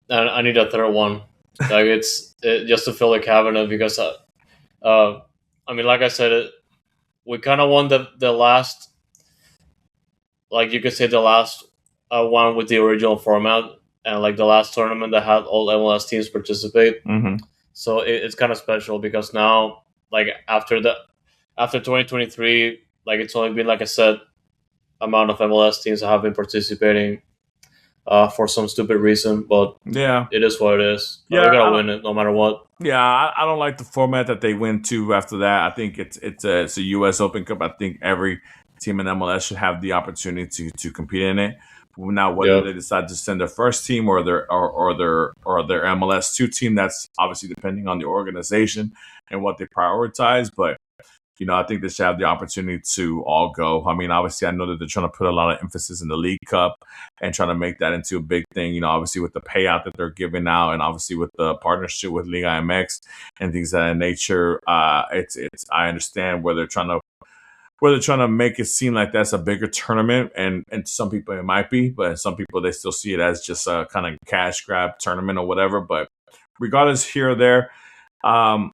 I need a third one. Like just to fill the cabinet because I mean, like I said, we kind of won the last, like you could say, the last one with the original format, and like the last tournament that had all MLS teams participate. mhm. So it's kind of special because now, like after 2023, like it's only been like a set amount of MLS teams that have been participating. for some stupid reason, but Yeah, it is what it is. We yeah, gotta win it no matter what. yeah. I don't like the format that they went to after that. I think it's a U.S. Open Cup. I think every team in MLS should have the opportunity to compete in it. Now, whether Yeah. they decide to send their first team or their MLS 2 team, that's obviously depending on the organization and what they prioritize. But I think they should have the opportunity to all go. I mean, obviously, I know that they're trying to put a lot of emphasis in the League Cup and trying to make that into a big thing. Obviously with the payout that they're giving out, and obviously with the partnership with Liga MX and things of that nature. It's I understand where they're trying to make it seem like that's a bigger tournament, and some people it might be, but some people they still see it as just a kind of cash grab tournament or whatever. But regardless, here or there. Um,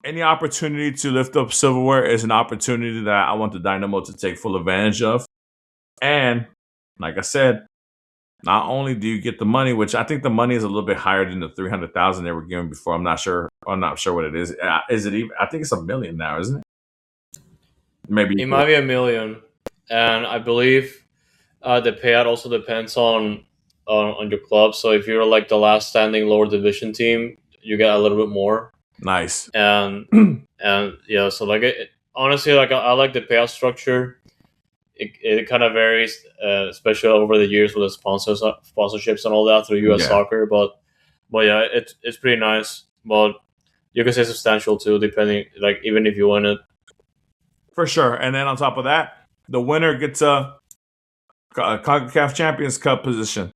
any opportunity to lift up silverware is an opportunity that I want the Dynamo to take full advantage of. And like I said, not only do you get the money, which I think the money is a little bit higher than the 300,000 they were given before. I'm not sure. I'm not sure what it is. Is it even? I think it's 1 million now, isn't it? Maybe you It could. might be 1 million, and I believe the payout also depends on your club. So if you're like the last standing lower division team, you get a little bit more. Nice. And yeah, so like honestly, like I like the payout structure. It kind of varies, especially over the years with the sponsorships and all that through U.S. Yeah, soccer. But yeah, it's pretty nice. But you can say substantial too, depending like even if you win it. for sure. And then on top of that, the winner gets a CONCACAF Champions Cup position.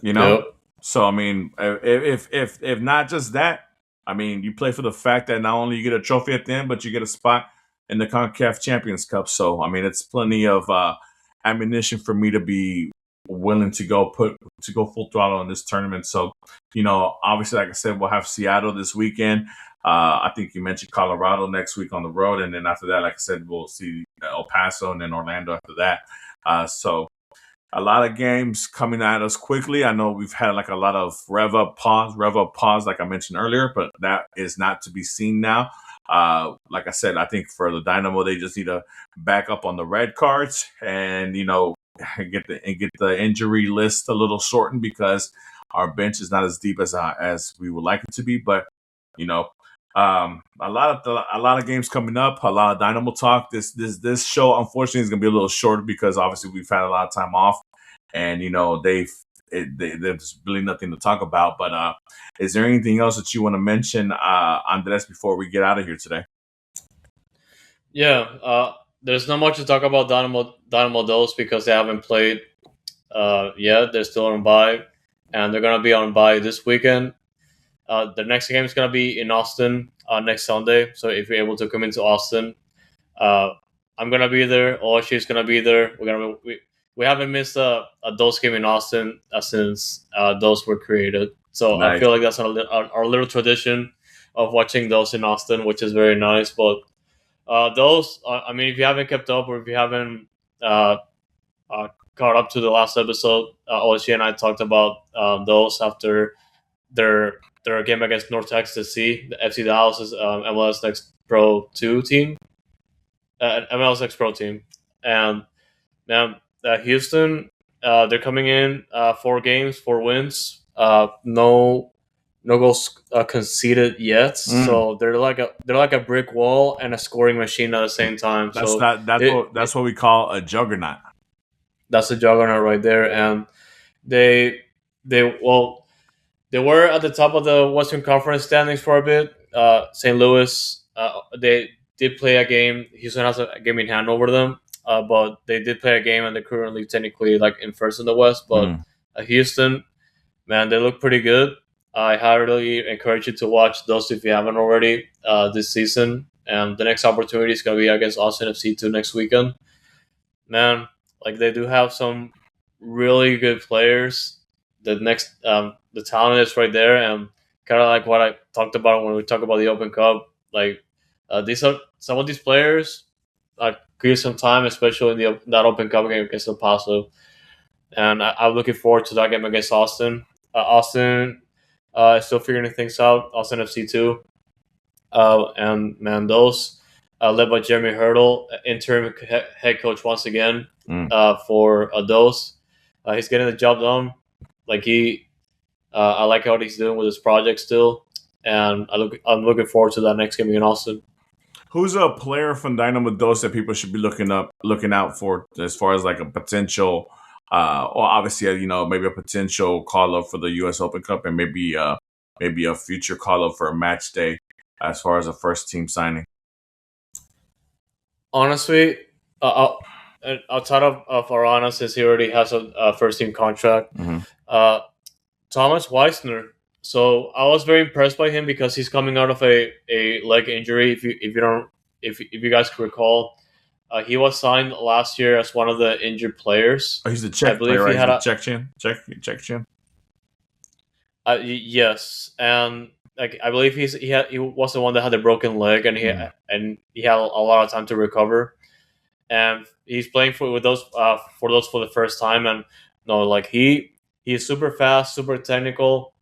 You know, Yep. so I mean, if not just that, I mean, you play for the fact that not only you get a trophy at the end, but you get a spot in the CONCACAF Champions Cup. So I mean, it's plenty of ammunition for me to be willing to go full throttle in this tournament. So obviously, like I said, we'll have Seattle this weekend. I think you mentioned Colorado next week on the road, and then after that, like I said, we'll see El Paso and then Orlando after that. So a lot of games coming at us quickly. I know we've had like a lot of rev up, pause, like I mentioned earlier, but that is not to be seen now. Like I said, I think for the Dynamo, they just need to back up on the red cards and get the injury list a little shortened because our bench is not as deep as we would like it to be. But you know, a lot of games coming up, a lot of Dynamo talk. This show unfortunately is going to be a little short because obviously we've had a lot of time off, and there's really nothing to talk about. But is there anything else that you want to mention, Andres, before we get out of here today? Yeah. There's not much to talk about Dynamo Dos because they haven't played yet. They're still on bye, and they're gonna be on bye this weekend. The next game is gonna be in Austin next Sunday. So if you're able to come into Austin, uh, I'm gonna be there. Oshi is gonna be there. We haven't missed a Dos game in Austin since Dos were created. So I Nice. feel like that's our little tradition of watching Dos in Austin, which is very nice. But those, I mean, if you haven't kept up or if you haven't uh, caught up to the last episode, Oshi and I talked about those after their game against North Texas C, the FC Dallas' MLS Next Pro 2 team, MLS Next Pro team. And now Houston, they're coming in 4 games, 4 wins, no goals conceded yet. Mm. So they're like a brick wall and a scoring machine at the same time. That's So that. That's it, what that's what we call a juggernaut. that's a juggernaut right there. And they well, they were at the top of the Western Conference standings for a bit. St. Louis, they did play a game. Houston has a game in hand over them, but they did play a game, and they're currently technically like in first in the West. But Mm. Houston, man, they look pretty good. I highly encourage you to watch those if you haven't already this season. And the next opportunity is going to be against Austin FC2 next weekend. Man, like they do have some really good players. The talent is right there, and kind of like what I talked about when we talk about the Open Cup. Like these are some of these players. Give you some time, especially in that Open Cup game against El Paso, and I'm looking forward to that game against Austin. Austin is still figuring things out. Austin FC2, and man, those led by Jeremy Hurdle, interim head coach once again Mm. for those. He's getting the job done. Like I like what he's doing with his project still, and I'm looking forward to that next game in Austin. Who's a player from Dynamo Dos that people should be looking out for as far as like a potential, or obviously maybe a potential call up for the U.S. Open Cup and maybe a future call up for a match day as far as a first team signing. Honestly, outside of Arana, since he already has a first team contract, Mm-hmm. uh, Thomas Weissner. So I was very impressed by him because he's coming out of a leg injury. If you don't if you guys can recall, he was signed last year as one of the injured players. Oh, he's the I Czech player, believe he right? He's had the a Czech. yes, and like I believe he was the one that had a broken leg, and he had a lot of time to recover, and he's playing for those for the first time, and no, like he's super fast, super technical,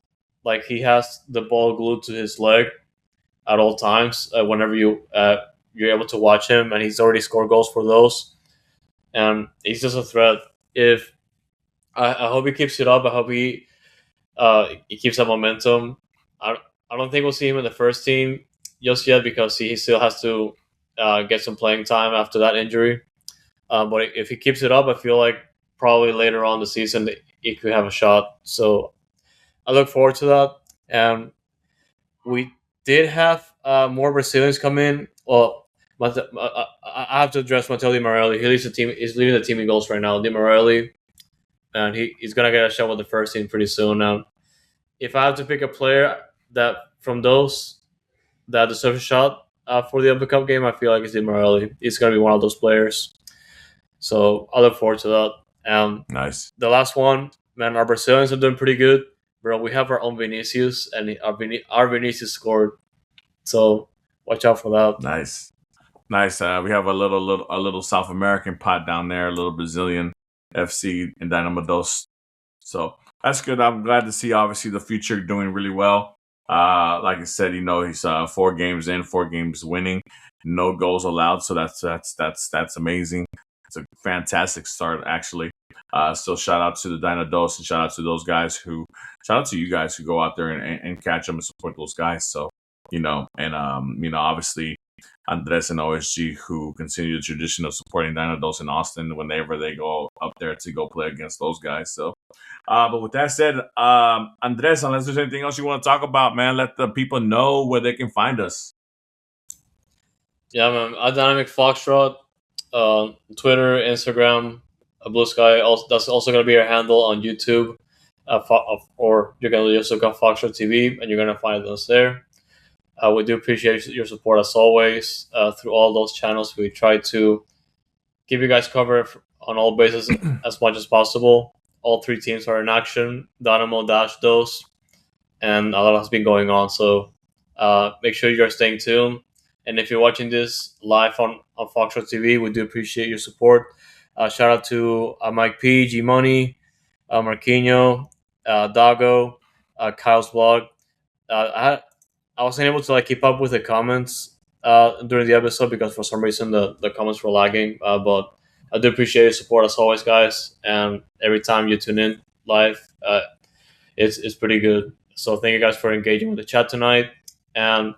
like he has the ball glued to his leg at all times. Whenever you're able to watch him, and he's already scored goals for those, and he's just a threat. If I hope he keeps it up. I hope he keeps that momentum. I, I don't think we'll see him in the first team just yet because he still has to get some playing time after that injury. But if he keeps it up, I feel like probably later on the season he could have a shot. So I look forward to that. And we did have more Brazilians come in. Well, I have to address Matteo Di Morelli. He leads the team. He's leading the team in goals right now. Di Morelli, and he's gonna get a shot with the first team pretty soon. Now, if I have to pick a player that from those that deserve a shot for the Open Cup game, I feel like it's Di Morelli. He's gonna be one of those players. So I look forward to that. And Nice. the last one, man, our Brazilians are doing pretty good, bro. We have our own Vinicius, and our Vinicius scored. So watch out for that. Nice. We have a little South American pot down there, a little Brazilian FC in Dynamo Dos. So that's good. I'm glad to see obviously the future doing really well. Like I said, he's 4 games in, 4 games winning, no goals allowed. So that's amazing. It's a fantastic start actually. So shout out to the Dynamo Dos and shout out to shout out to you guys who go out there and catch them and support those guys. So obviously Andres and OSG who continue the tradition of supporting Dynados in Austin whenever they go up there to go play against those guys. So, but with that said, Andres, unless there's anything else you want to talk about, man, let the people know where they can find us. Yeah, man. Dynamic Foxtrot, Twitter, Instagram, Blue Sky. Also, that's also gonna be our handle on YouTube, or you can just look up Foxtrot TV, and you're gonna find us there. We do appreciate your support as always through all those channels. We try to give you guys cover on all bases as much as possible. All 3 teams are in action. Dynamo Dash Dos, and a lot has been going on. So make sure you're staying tuned. And if you're watching this live on Foxtrot TV, we do appreciate your support. Shout out to Mike P, G Money, Marquinho, Dago, Kyle's vlog. I wasn't able to keep up with the comments during the episode because for some reason the comments were lagging. But I do appreciate your support as always, guys. And every time you tune in live, it's pretty good. So thank you guys for engaging with the chat tonight. And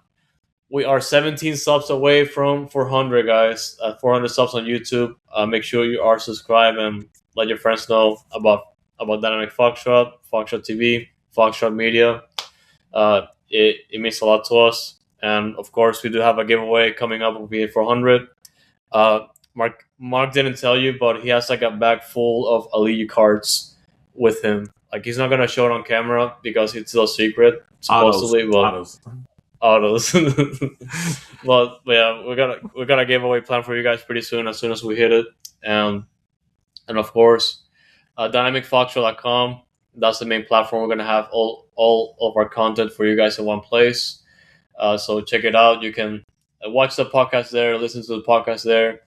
we are 17 subs away from 400, guys. 400 subs on YouTube. Make sure you are subscribed and let your friends know about Dynamic Foxtrot, Foxtrot TV, Foxtrot Media. It means a lot to us. And of course, we do have a giveaway coming up with VA400. Mark didn't tell you, but he has a bag full of Elite cards with him. He's not gonna show it on camera because it's still a secret, supposedly. Autos. But yeah, we got a giveaway plan for you guys pretty soon. As soon as we hit it, and of course, dynamicfoxtrot.com. That's the main platform. We're gonna have all of our content for you guys in one place. So check it out. You can watch the podcast there, listen to the podcast there.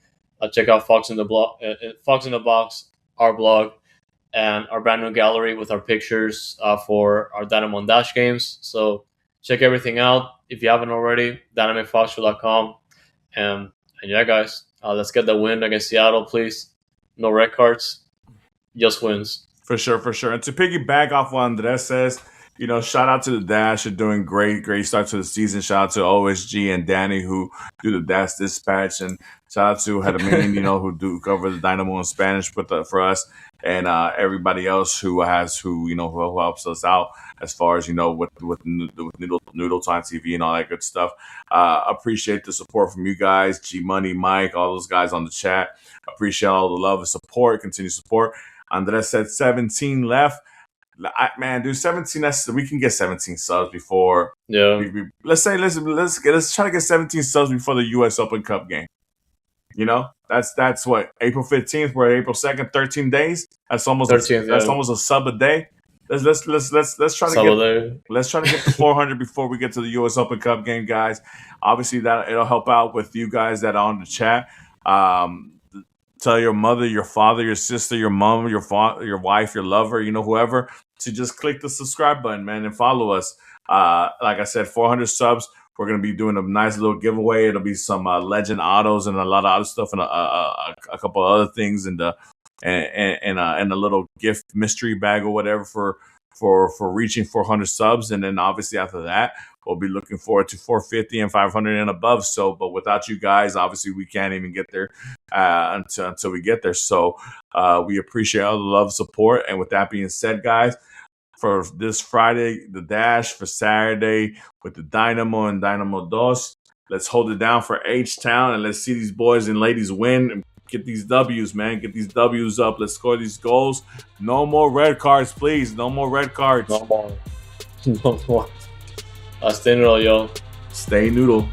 Check out Fox in the Box, our blog, and our brand new gallery with our pictures for our Dynamo and Dash games. So check everything out if you haven't already. Dynamicfoxtrot.com. And yeah, guys, let's get the win against Seattle, please. No red cards, just wins. For sure, for sure. And to piggyback off what Andres says, shout out to the Dash. You're doing great. Great start to the season. Shout out to OSG and Danny who do the Dash Dispatch. And shout out to Hermin, who do cover the Dynamo in Spanish for us. And everybody else who helps us out as far as, with Noodle Time TV and all that good stuff. Appreciate the support from you guys, G Money, Mike, all those guys on the chat. Appreciate all the love and support, continued support. Andres said 17 left. Man, dude, 17. We can get 17 subs before. Yeah. Let's try to get 17 subs before the U.S. Open Cup game. That's what, April 15th. We're April 2nd. 13 days. That's almost 13th, that's almost a sub a day. Let's try to get to 400 before we get to the U.S. Open Cup game, guys. Obviously, that it'll help out with you guys that are on the chat. Tell your mother, your father, your sister, your mom, your wife, your lover, whoever, to just click the subscribe button, man, and follow us. Like I said, 400 subs. We're going to be doing a nice little giveaway. It'll be some legend autos and a lot of other stuff and a couple of other things and a little gift mystery bag or whatever for reaching 400 subs. And then obviously after that, we'll be looking forward to 450 and 500 and above. So, but without you guys, obviously we can't even get there until we get there. So we appreciate all the love, support. And with that being said, guys, for this Friday, the Dash, for Saturday with the Dynamo and Dynamo Dos, let's hold it down for H-Town and let's see these boys and ladies win and get these W's, man. Get these W's up. Let's score these goals. No more red cards, please. No more red cards. No more. No more. Stay noodle, yo. Stay noodle.